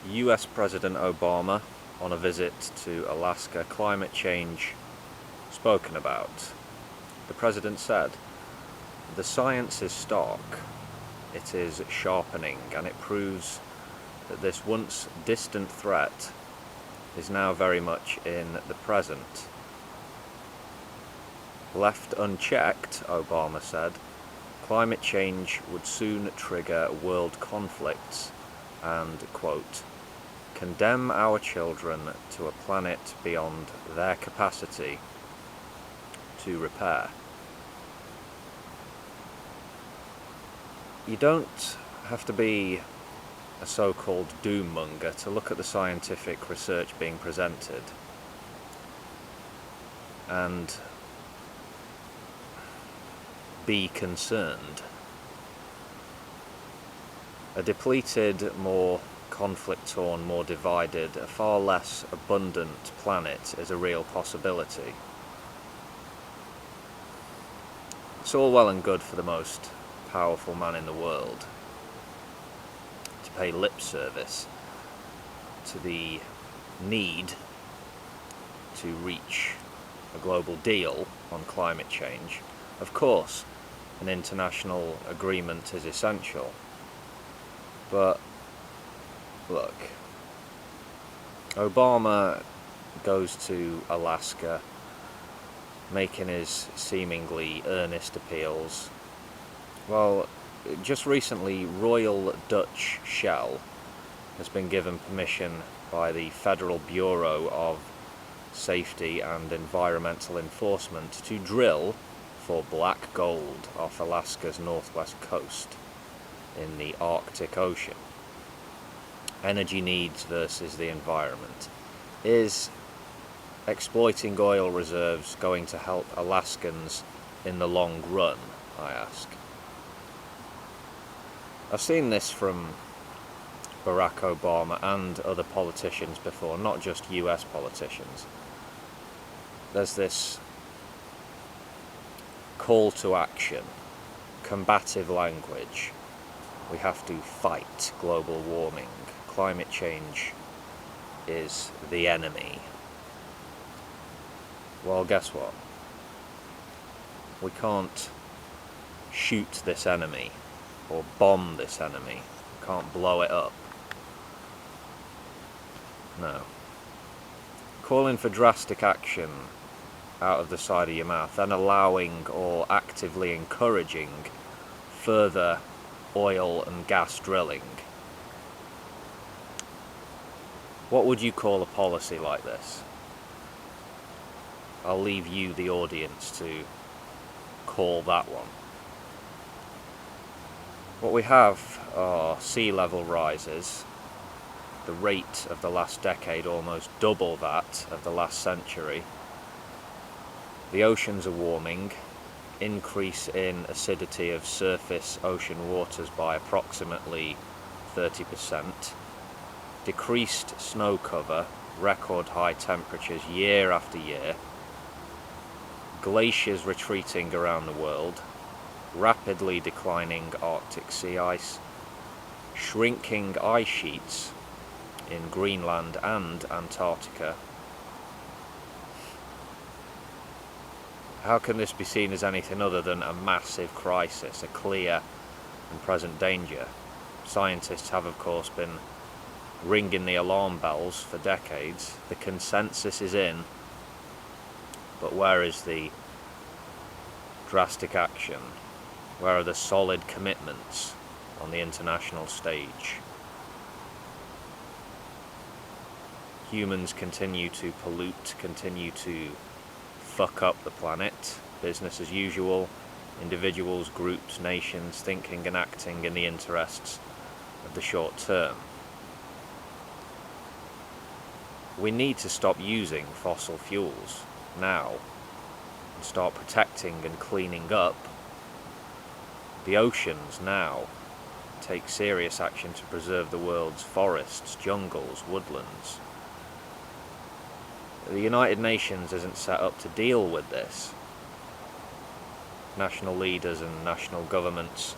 US President Obama on a visit to Alaska, climate change spoken about. The president said, "The science is stark, it is sharpening, and it proves that this once distant threat is now very much in the present." Left unchecked, Obama said, climate change would soon trigger world conflicts and, quote, condemn our children to a planet beyond their capacity to repair. You don't have to be a so-called doom monger to look at the scientific research being presented and be concerned. A depleted, more conflict-torn, more divided, a far less abundant planet is a real possibility. It's all well and good for the most powerful man in the world to pay lip service to the need to reach a global deal on climate change. Of course, an international agreement is essential, but look, Obama goes to Alaska making his seemingly earnest appeals. Well, just recently, Royal Dutch Shell has been given permission by the Federal Bureau of Safety and Environmental Enforcement to drill for black gold off Alaska's northwest coast in the Arctic Ocean. Energy needs versus the environment. Is exploiting oil reserves going to help Alaskans in the long run, I ask? I've seen this from Barack Obama and other politicians before, not just US politicians. There's this call to action, combative language. We have to fight global warming. Climate change is the enemy. Well, guess what? We can't shoot this enemy or bomb this enemy. We can't blow it up. No. Calling for drastic action out of the side of your mouth, then allowing or actively encouraging further oil and gas drilling. What would you call a policy like this? I'll leave you, the audience, to call that one. What we have are sea level rises, the rate of the last decade almost double that of the last century. The oceans are warming, increase in acidity of surface ocean waters by approximately 30%, decreased snow cover, record high temperatures year after year, glaciers retreating around the world, rapidly declining Arctic sea ice, shrinking ice sheets in Greenland and Antarctica. How can this be seen as anything other than a massive crisis, a clear and present danger? Scientists have, of course, been ringing the alarm bells for decades. The consensus is in, but where is the drastic action? Where are the solid commitments on the international stage? Humans continue to pollute, continue to fuck up the planet, business as usual, individuals, groups, nations thinking and acting in the interests of the short term. We need to stop using fossil fuels now and start protecting and cleaning up the oceans now. Take serious action to preserve the world's forests, jungles, woodlands. The United Nations isn't set up to deal with this. National leaders and national governments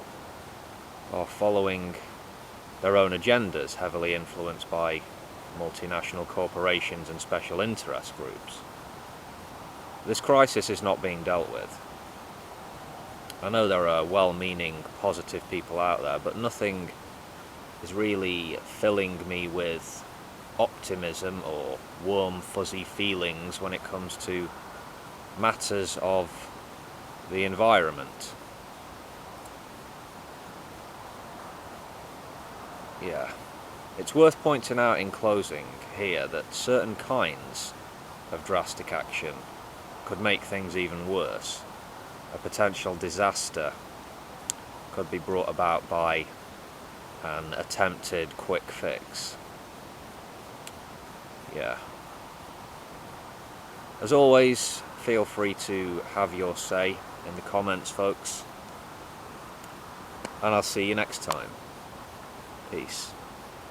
are following their own agendas, heavily influenced by multinational corporations and special interest groups. This crisis is not being dealt with. I know there are well-meaning, positive people out there, but nothing is really filling me with optimism or warm, fuzzy feelings when it comes to matters of the environment. Yeah. It's worth pointing out in closing here that certain kinds of drastic action could make things even worse. A potential disaster could be brought about by an attempted quick fix. Yeah. As always, feel free to have your say in the comments, folks. And I'll see you next time. Peace.